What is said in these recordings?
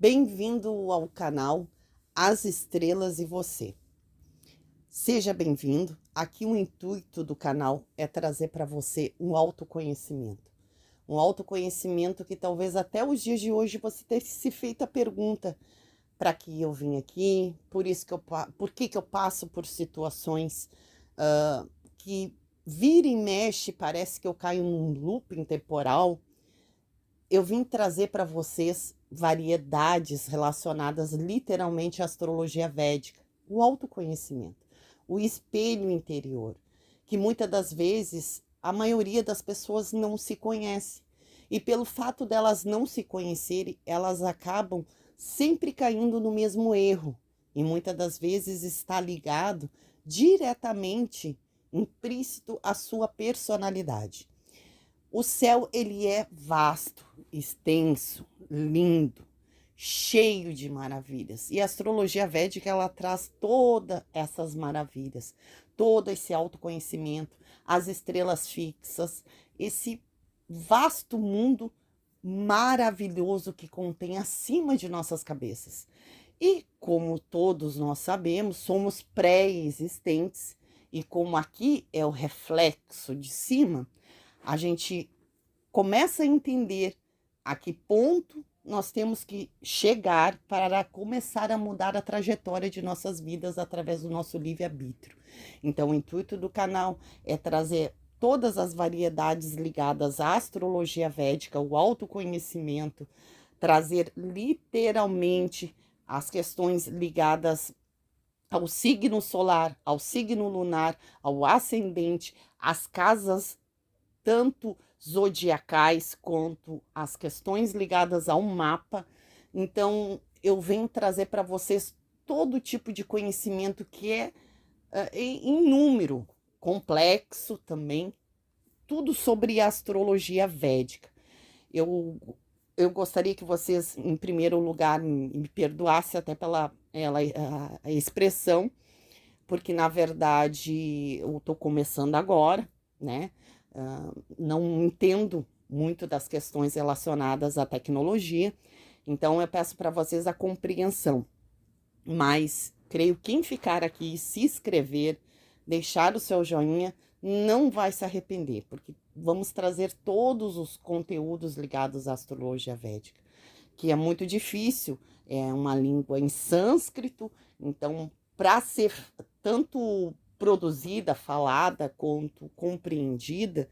Bem-vindo ao canal As Estrelas e Você. Seja bem-vindo. Aqui o intuito do canal é trazer para você um autoconhecimento. Um autoconhecimento que talvez até os dias de hoje você tenha se feito a pergunta: para que eu vim aqui? Por que eu passo por situações que vira e mexe, parece que eu caio num looping temporal. Eu vim trazer para vocês variedades relacionadas literalmente à astrologia védica, o autoconhecimento, o espelho interior, que muitas das vezes a maioria das pessoas não se conhece. E pelo fato delas não se conhecerem, elas acabam sempre caindo no mesmo erro. E muitas das vezes está ligado diretamente, implícito à sua personalidade. O céu, ele é vasto, extenso, lindo, cheio de maravilhas. E a astrologia védica, ela traz todas essas maravilhas, todo esse autoconhecimento, as estrelas fixas, esse vasto mundo maravilhoso que contém acima de nossas cabeças. E como todos nós sabemos, somos pré-existentes, e como aqui é o reflexo de cima, a gente começa a entender a que ponto nós temos que chegar para começar a mudar a trajetória de nossas vidas através do nosso livre-arbítrio. Então, o intuito do canal é trazer todas as variedades ligadas à astrologia védica, o autoconhecimento, trazer literalmente as questões ligadas ao signo solar, ao signo lunar, ao ascendente, as casas tanto zodiacais quanto as questões ligadas ao mapa. Então, eu venho trazer para vocês todo tipo de conhecimento que é em número, complexo também, tudo sobre astrologia védica. Eu gostaria que vocês, em primeiro lugar, me perdoassem até pela a expressão, porque na verdade eu estou começando agora, né? Não entendo muito das questões relacionadas à tecnologia, então eu peço para vocês a compreensão. Mas creio que quem ficar aqui, se inscrever, deixar o seu joinha, não vai se arrepender, porque vamos trazer todos os conteúdos ligados à astrologia védica, que é muito difícil, é uma língua em sânscrito, então para ser tanto produzida, falada, quanto compreendida,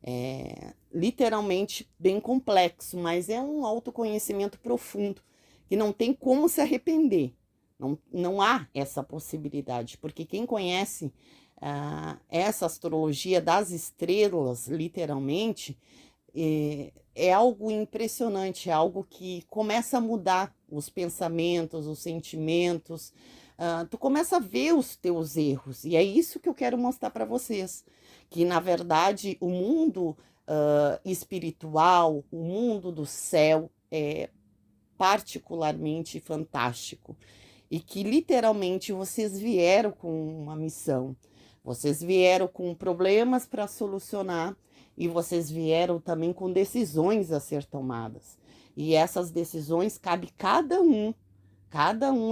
é literalmente bem complexo, mas é um autoconhecimento profundo, que não tem como se arrepender. Não há essa possibilidade, porque quem conhece essa astrologia das estrelas, literalmente, é algo impressionante, é algo que começa a mudar os pensamentos, os sentimentos, tu começa a ver os teus erros, e é isso que eu quero mostrar para vocês, que na verdade o mundo espiritual, o mundo do céu é particularmente fantástico, e que literalmente vocês vieram com uma missão, vocês vieram com problemas para solucionar, e vocês vieram também com decisões a ser tomadas. E essas decisões cabe cada um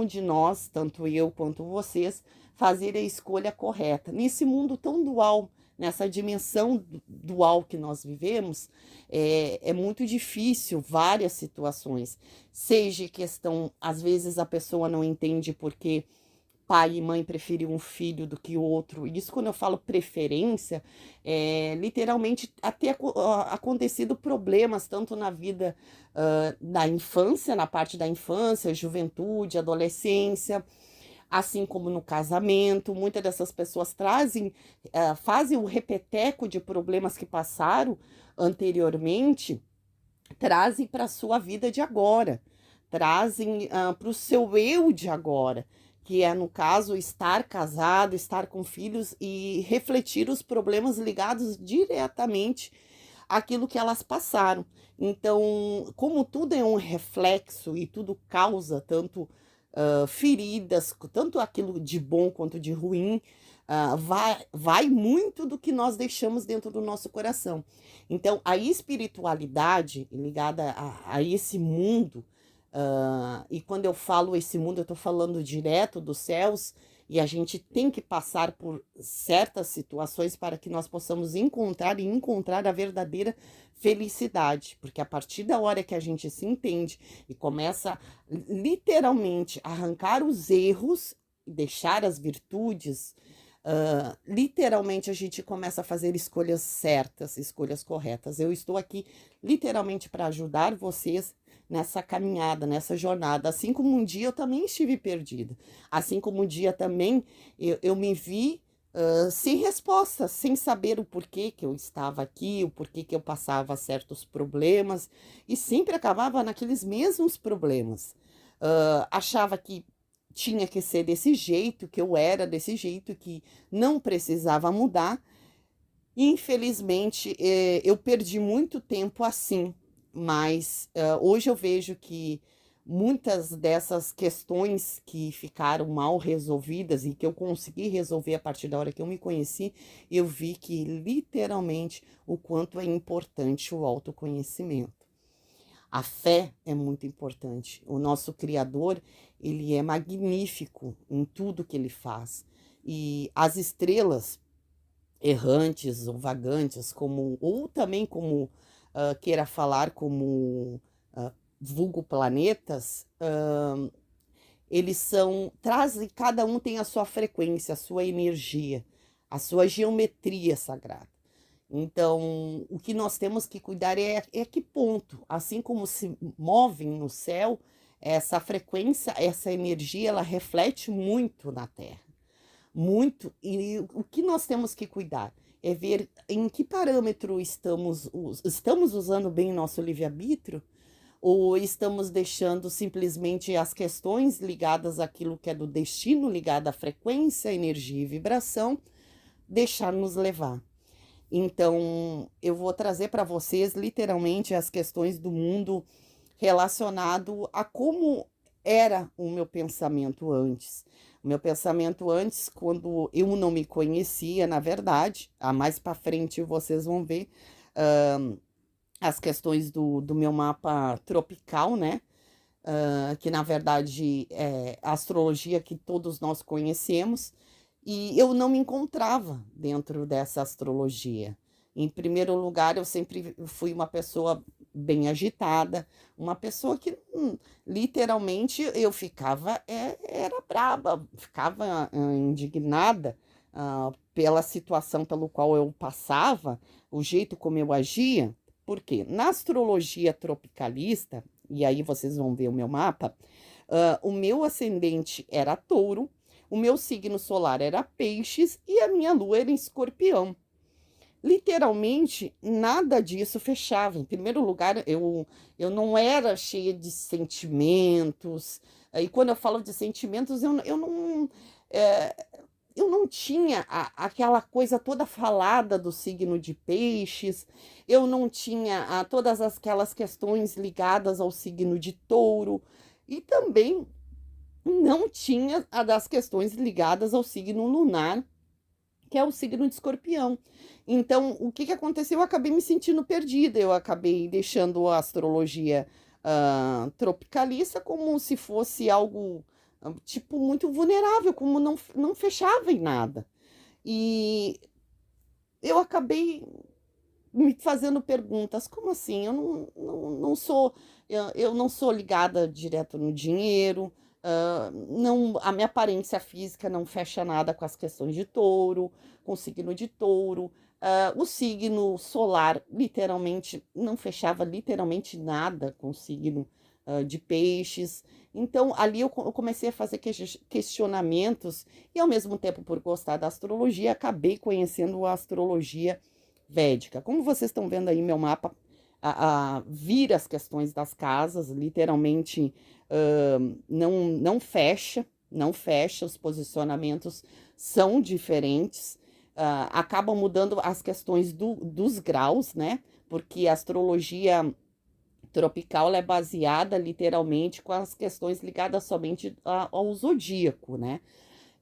de nós, tanto eu quanto vocês, fazer a escolha correta. Nesse mundo tão dual, nessa dimensão dual que nós vivemos, é muito difícil várias situações. Seja questão, às vezes a pessoa não entende porque pai e mãe preferiam um filho do que outro. Isso, quando eu falo preferência, literalmente até acontecido problemas tanto na vida da infância, na parte da infância, juventude, adolescência, assim como no casamento. Muitas dessas pessoas fazem o repeteco de problemas que passaram anteriormente, trazem para a sua vida de agora, trazem para o seu eu de agora, que é, no caso, estar casado, estar com filhos e refletir os problemas ligados diretamente àquilo que elas passaram. Então, como tudo é um reflexo e tudo causa tanto feridas, tanto aquilo de bom quanto de ruim, vai muito do que nós deixamos dentro do nosso coração. Então, a espiritualidade ligada a esse mundo E quando eu falo esse mundo, eu estou falando direto dos céus, e a gente tem que passar por certas situações para que nós possamos encontrar a verdadeira felicidade, porque a partir da hora que a gente se entende e começa literalmente a arrancar os erros e deixar as virtudes, literalmente a gente começa a fazer escolhas certas, escolhas corretas. Eu estou aqui literalmente para ajudar vocês nessa caminhada, nessa jornada. Assim como um dia eu também estive perdida. Assim como um dia também eu me vi sem resposta, sem saber o porquê que eu estava aqui, o porquê que eu passava certos problemas, e sempre acabava naqueles mesmos problemas. Achava que tinha que ser desse jeito, que eu era desse jeito, que não precisava mudar. Infelizmente, eu perdi muito tempo assim, mas hoje eu vejo que muitas dessas questões que ficaram mal resolvidas e que eu consegui resolver a partir da hora que eu me conheci, eu vi que literalmente o quanto é importante o autoconhecimento. A fé é muito importante. O nosso Criador, ele é magnífico em tudo que ele faz. E as estrelas errantes ou vagantes, ou também como queira falar, como vulgo planetas, eles trazem, cada um tem a sua frequência, a sua energia, a sua geometria sagrada. Então, o que nós temos que cuidar é que ponto, assim como se movem no céu, essa frequência, essa energia, ela reflete muito na Terra. Muito, e o que nós temos que cuidar é ver em que parâmetro estamos usando bem nosso livre-arbítrio, ou estamos deixando simplesmente as questões ligadas àquilo que é do destino, ligado à frequência, energia e vibração, deixar nos levar. Então, eu vou trazer para vocês literalmente as questões do mundo relacionado a como era o meu pensamento antes. O meu pensamento antes, quando eu não me conhecia, na verdade, mais para frente vocês vão ver as questões do meu mapa tropical, né? Que na verdade é a astrologia que todos nós conhecemos, e eu não me encontrava dentro dessa astrologia. Em primeiro lugar, eu sempre fui uma pessoa bem agitada, uma pessoa que literalmente eu ficava, era braba, ficava indignada pela situação pelo qual eu passava, o jeito como eu agia. Por quê? Na astrologia tropicalista, e aí vocês vão ver o meu mapa, o meu ascendente era touro, o meu signo solar era peixes e a minha lua era em escorpião. Literalmente, nada disso fechava. Em primeiro lugar, eu não era cheia de sentimentos. E quando eu falo de sentimentos, eu não tinha aquela coisa toda falada do signo de peixes, eu não tinha todas aquelas questões ligadas ao signo de touro, e também não tinha a das questões ligadas ao signo lunar, que é o signo de escorpião. Então, o que aconteceu? Eu acabei me sentindo perdida, eu acabei deixando a astrologia tropicalista como se fosse algo, tipo, muito vulnerável, como não fechava em nada. E eu acabei me fazendo perguntas, como assim? Eu não sou, eu não sou ligada direto no dinheiro, não, a minha aparência física não fecha nada com as questões de touro, com o signo de touro, o signo solar literalmente não fechava literalmente nada com o signo de peixes. Então ali eu comecei a fazer questionamentos e ao mesmo tempo, por gostar da astrologia, acabei conhecendo a astrologia védica. Como vocês estão vendo aí meu mapa, vira as questões das casas, literalmente não fecha, os posicionamentos são diferentes, acabam mudando as questões dos graus, né? Porque a astrologia tropical é baseada literalmente com as questões ligadas somente ao zodíaco, né?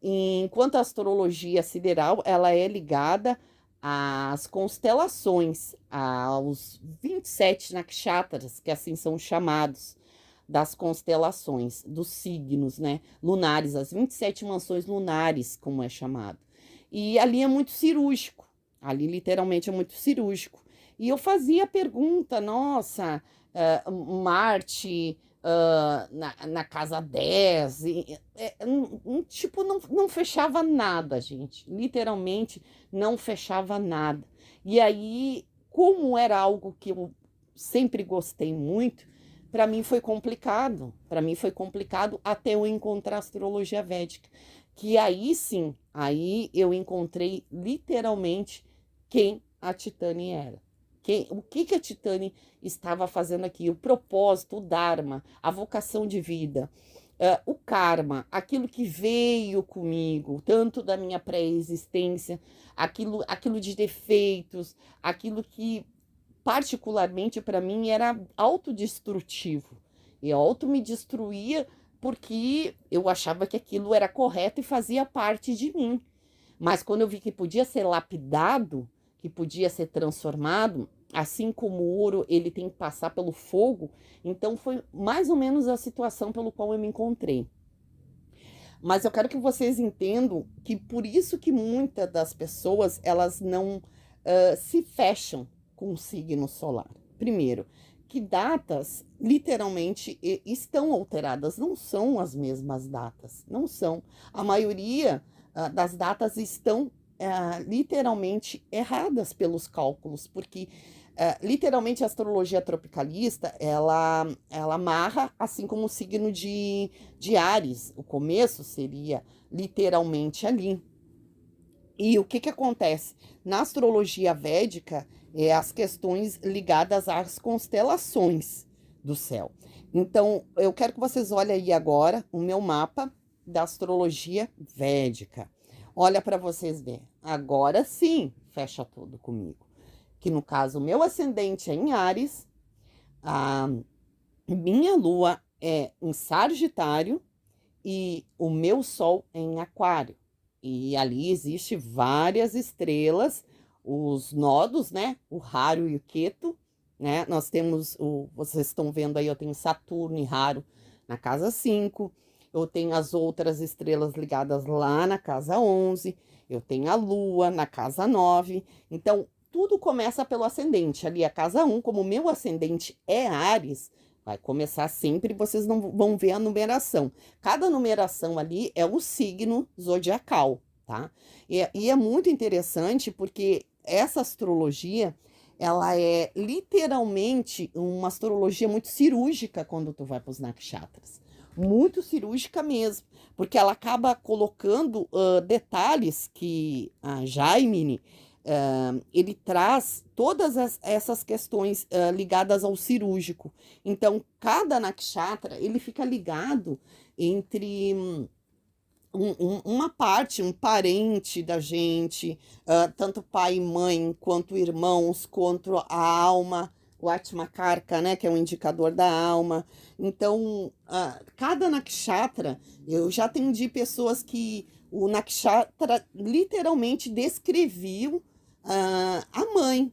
Enquanto a astrologia sideral, ela é ligada às constelações, aos 27 nakshatras, que assim são chamados, das constelações, dos signos, né, lunares, as 27 mansões lunares, como é chamado. E ali é muito cirúrgico, ali literalmente é muito cirúrgico. E eu fazia a pergunta, nossa, Marte na casa 10, tipo, não fechava nada, gente, literalmente não fechava nada. E aí, como era algo que eu sempre gostei muito, para mim foi complicado. Para mim foi complicado até eu encontrar a astrologia védica. Que aí sim, aí eu encontrei literalmente quem a Titane era. O que a Titane estava fazendo aqui, o propósito, o Dharma, a vocação de vida, o karma, aquilo que veio comigo, tanto da minha pré-existência, aquilo de defeitos, aquilo que particularmente para mim era autodestrutivo. Eu auto me destruía porque eu achava que aquilo era correto e fazia parte de mim. Mas quando eu vi que podia ser lapidado, que podia ser transformado, assim como o ouro ele tem que passar pelo fogo, então foi mais ou menos a situação pelo qual eu me encontrei. Mas eu quero que vocês entendam que por isso que muitas das pessoas elas não se fecham com o signo solar. Primeiro, que datas literalmente estão alteradas, não são as mesmas datas, não são. A maioria das datas estão literalmente erradas pelos cálculos, porque literalmente a astrologia tropicalista, ela amarra, assim como o signo de Áries, o começo seria literalmente ali. E o que acontece? Na astrologia védica, as questões ligadas às constelações do céu. Então, eu quero que vocês olhem aí agora o meu mapa da astrologia védica. Olha para vocês verem. Agora sim, fecha tudo comigo. Que no caso, o meu ascendente é em Áries, a minha lua é em Sagitário e o meu sol é em Aquário. E ali existe várias estrelas, os nodos, né? O Raro e o Queto, né? Nós temos, vocês estão vendo aí, eu tenho Saturno e Raro na casa 5, eu tenho as outras estrelas ligadas lá na casa 11, eu tenho a Lua na casa 9. Então, tudo começa pelo ascendente. Ali a casa 1, como o meu ascendente é Áries, vai começar sempre, vocês não vão ver a numeração. Cada numeração ali é o signo zodiacal, tá? E é muito interessante porque essa astrologia, ela é literalmente uma astrologia muito cirúrgica quando tu vai para os nakshatras. Muito cirúrgica mesmo, porque ela acaba colocando detalhes que a Jaimini ele traz todas essas questões ligadas ao cirúrgico. Então, cada nakshatra, ele fica ligado entre uma parte, um parente da gente, tanto pai e mãe, quanto irmãos, quanto a alma, o Atmakarka, né, que é um indicador da alma. Então, cada nakshatra, eu já atendi pessoas que o nakshatra literalmente descreviam a mãe,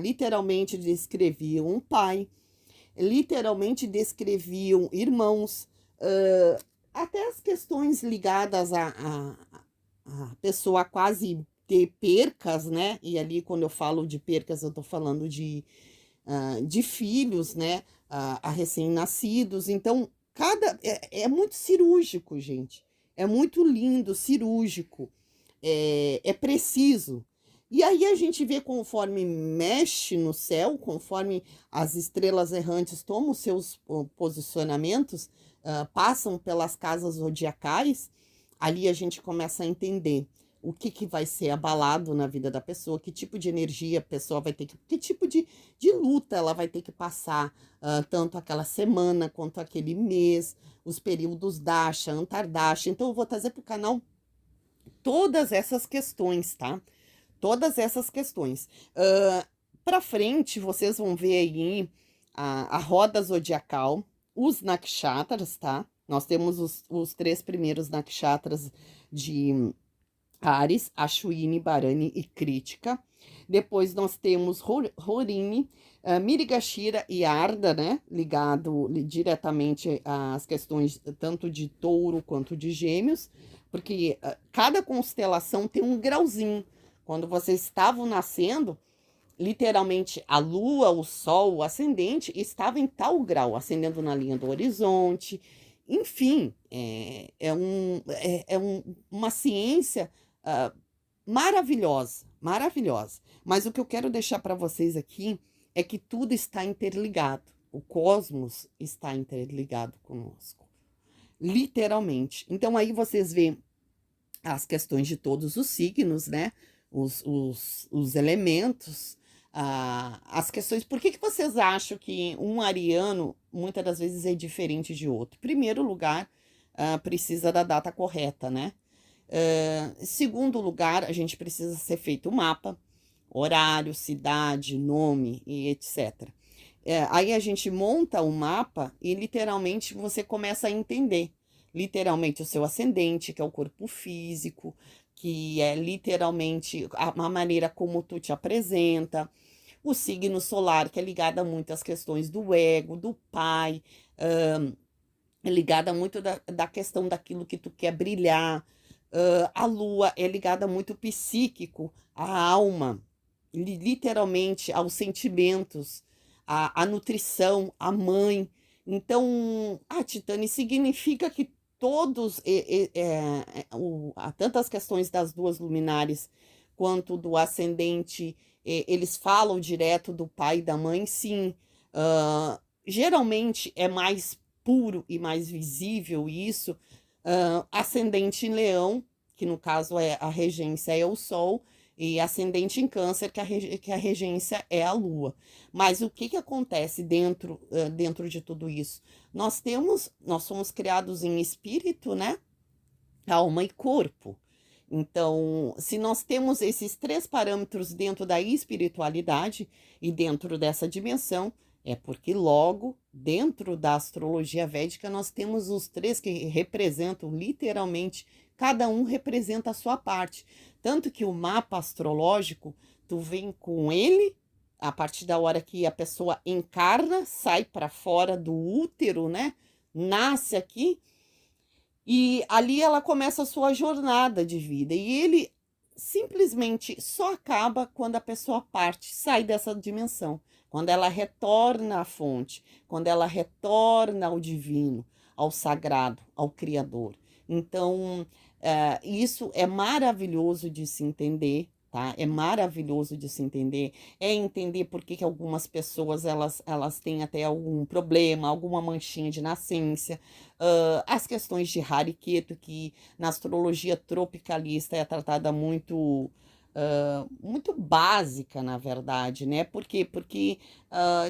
literalmente descreviam um pai, literalmente descreviam irmãos, até as questões ligadas a pessoa quase ter percas, né? E ali, quando eu falo de percas, eu tô falando de filhos, né? A recém-nascidos. Então, é muito cirúrgico, gente. É muito lindo, cirúrgico. É preciso. E aí a gente vê conforme mexe no céu, conforme as estrelas errantes tomam seus posicionamentos, passam pelas casas zodiacais, ali a gente começa a entender o que vai ser abalado na vida da pessoa, que tipo de energia a pessoa vai ter que tipo de luta ela vai ter que passar, tanto aquela semana quanto aquele mês, os períodos Dasha, Antardasha. Então eu vou trazer para o canal todas essas questões, tá? Todas essas questões. Para frente, vocês vão ver aí a roda zodiacal, os nakshatras, tá? Nós temos os 3 primeiros nakshatras de Áries, Ashwini, Bharani e Kritika. Depois nós temos Rorini, Mirigashira e Arda, né? Ligado diretamente às questões tanto de touro quanto de gêmeos, porque cada constelação tem um grauzinho. Quando vocês estavam nascendo, literalmente a lua, o sol, o ascendente estava em tal grau, ascendendo na linha do horizonte. Enfim, uma ciência maravilhosa, maravilhosa. Mas o que eu quero deixar para vocês aqui é que tudo está interligado. O cosmos está interligado conosco, literalmente. Então aí vocês veem as questões de todos os signos, né? Os elementos, as questões. Por que vocês acham que um ariano muitas das vezes é diferente de outro? Em primeiro lugar, precisa da data correta, né? Segundo lugar, a gente precisa ser feito um mapa, horário, cidade, nome e etc. Aí a gente monta o mapa e literalmente você começa a entender literalmente o seu ascendente, que é o corpo físico, que é literalmente a maneira como tu te apresenta, o signo solar, que é ligado muito às questões do ego, do pai, é ligada muito da questão daquilo que tu quer brilhar. A lua é ligada muito ao psíquico, à alma, literalmente aos sentimentos, à nutrição, à mãe. Então, a Titane significa que todos, tanto as questões das duas luminares quanto do ascendente, eles falam direto do pai e da mãe, sim. Geralmente é mais puro e mais visível isso, ascendente em leão, que no caso a regência é o sol, e ascendente em câncer, que a regência é a lua. Mas o que acontece dentro de tudo isso? Nós somos criados em espírito, né? Alma e corpo. Então, se nós temos esses 3 parâmetros dentro da espiritualidade e dentro dessa dimensão, é porque logo, dentro da astrologia védica, nós temos os 3 que representam literalmente, cada um representa a sua parte. Tanto que o mapa astrológico, tu vem com ele, a partir da hora que a pessoa encarna, sai para fora do útero, né? Nasce aqui, e ali ela começa a sua jornada de vida. E ele simplesmente só acaba quando a pessoa parte, sai dessa dimensão. Quando ela retorna à fonte, quando ela retorna ao divino, ao sagrado, ao Criador. Então, isso é maravilhoso de se entender, tá? É maravilhoso de se entender. É entender por que algumas pessoas elas têm até algum problema, alguma manchinha de nascença. As questões de Hare Ketu, que na astrologia tropicalista é tratada muito básica, na verdade, né? Por quê? Porque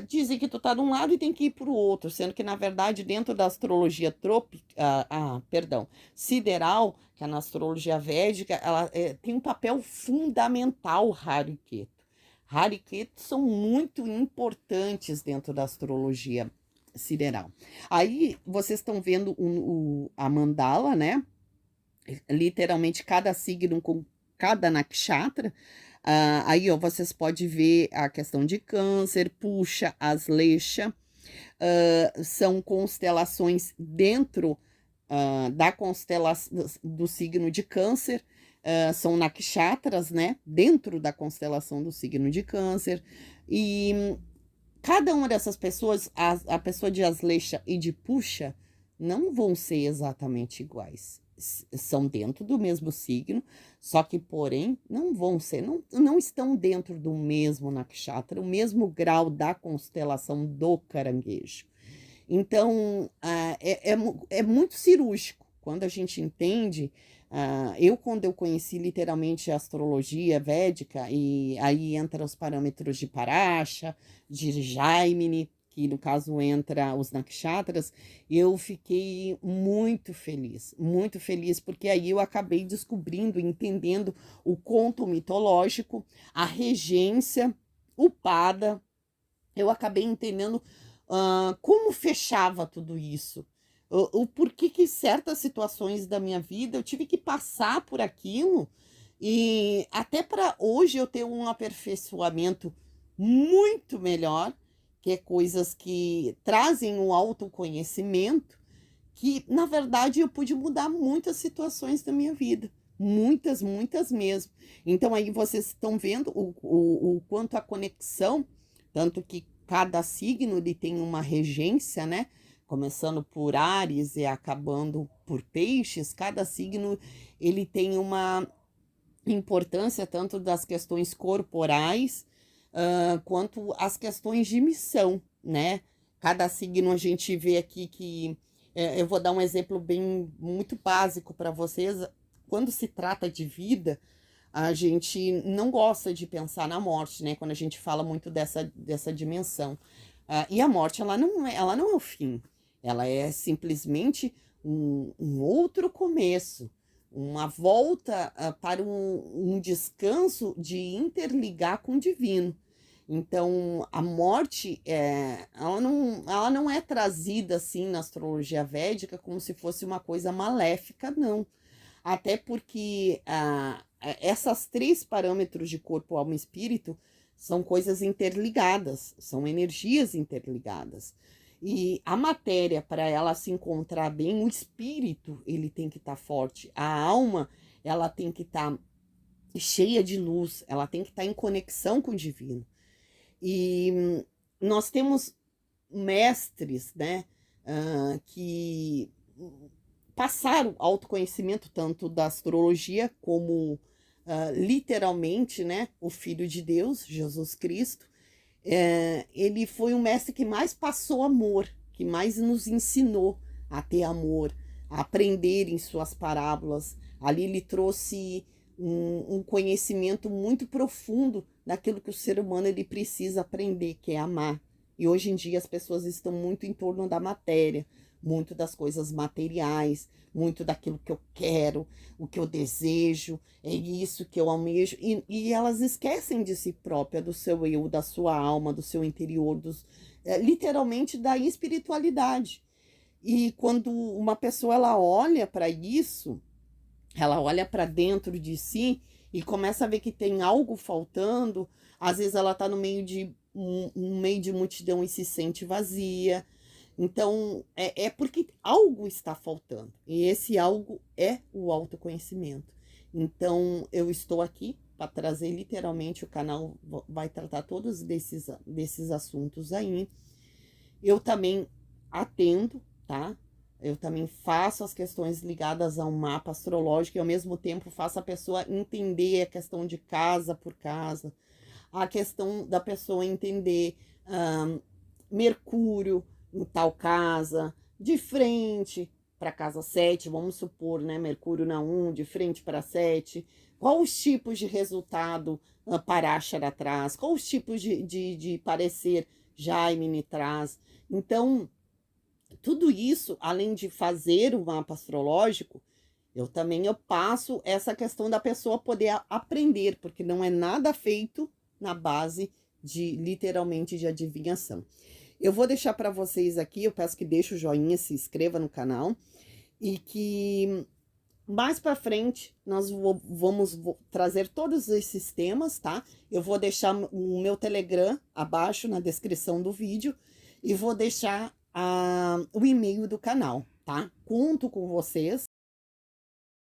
dizem que tu tá de um lado e tem que ir para o outro, sendo que, na verdade, dentro da astrologia sideral, que é na astrologia védica, ela tem um papel fundamental, Hare Ketu. Hare Ketu são muito importantes dentro da astrologia sideral. Aí, vocês estão vendo a mandala, né? Literalmente, cada signo com cada nakshatra. Aí, ó, vocês podem ver a questão de câncer, puxa, aslesha, são constelações dentro da constelação do signo de câncer, são nakshatras, né, dentro da constelação do signo de câncer, e cada uma dessas pessoas, a pessoa de aslesha e de puxa, não vão ser exatamente iguais. São dentro do mesmo signo, só que, porém, não vão ser, não estão dentro do mesmo nakshatra, o mesmo grau da constelação do caranguejo. Então, é muito cirúrgico. Quando a gente entende, quando eu conheci literalmente a astrologia védica, e aí entra os parâmetros de Parasha, de Jaimini, que no caso entra os nakshatras, eu fiquei muito feliz, porque aí eu acabei descobrindo, entendendo o conto mitológico, a regência, o pada, eu acabei entendendo como fechava tudo isso, o porquê que certas situações da minha vida eu tive que passar por aquilo, E até para hoje eu tenho um aperfeiçoamento muito melhor, que é coisas que trazem o autoconhecimento, que na verdade eu pude mudar muitas situações da minha vida. Muitas, muitas mesmo. Então aí vocês estão vendo o quanto a conexão, tanto que cada signo ele tem uma regência, né? Começando por Áries e acabando por Peixes, cada signo ele tem uma importância tanto das questões corporais, quanto as questões de missão, né? Cada signo a gente vê aqui que eu vou dar um exemplo bem muito básico para vocês. Quando se trata de vida, a gente não gosta de pensar na morte, né? Quando a gente fala muito dessa dimensão. E a morte, ela não é o fim. Ela é simplesmente um outro começo, uma volta para um descanso de interligar com o divino. Então, a morte, ela não é trazida assim na astrologia védica como se fosse uma coisa maléfica, não. Até porque essas três parâmetros de corpo, alma e espírito são coisas interligadas, são energias interligadas. E a matéria, para ela se encontrar bem, o espírito, ele tem que estar forte. A alma, ela tem que estar cheia de luz, ela tem que estar em conexão com o divino. E nós temos mestres, né, que passaram autoconhecimento tanto da astrologia como literalmente, né, o Filho de Deus, Jesus Cristo. Ele foi um mestre que mais passou amor, que mais nos ensinou a ter amor, a aprender em suas parábolas. Ali ele trouxe um conhecimento muito profundo daquilo que o ser humano ele precisa aprender, que é amar. E hoje em dia as pessoas estão muito em torno da matéria, muito das coisas materiais, muito daquilo que eu quero, o que eu desejo, é isso que eu almejo, e elas esquecem de si própria, do seu eu, da sua alma, do seu interior, literalmente da espiritualidade. E quando uma pessoa ela olha para isso, ela olha para dentro de si e começa a ver que tem algo faltando, às vezes ela está no meio de um meio de multidão e se sente vazia. Então, é porque algo está faltando. E esse algo é o autoconhecimento. Então, eu estou aqui para trazer literalmente, o canal vai tratar todos desses assuntos aí. Eu também atendo, tá? Eu também faço as questões ligadas ao mapa astrológico e ao mesmo tempo faço a pessoa entender a questão de casa por casa, a questão da pessoa entender Mercúrio em tal casa, de frente para casa 7, vamos supor, né? Mercúrio na 1, de frente para 7. Quais os tipos de resultado Parashara traz? Quais os tipos de parecer Jaimini traz? Então, tudo isso, além de fazer o mapa astrológico, eu passo essa questão da pessoa poder aprender, porque não é nada feito na base de literalmente de adivinhação. Eu vou deixar para vocês aqui, eu peço que deixe o joinha, se inscreva no canal e que mais para frente nós vamos trazer todos esses temas, tá? Eu vou deixar o meu Telegram abaixo na descrição do vídeo e vou deixar o e-mail do canal, tá? Conto com vocês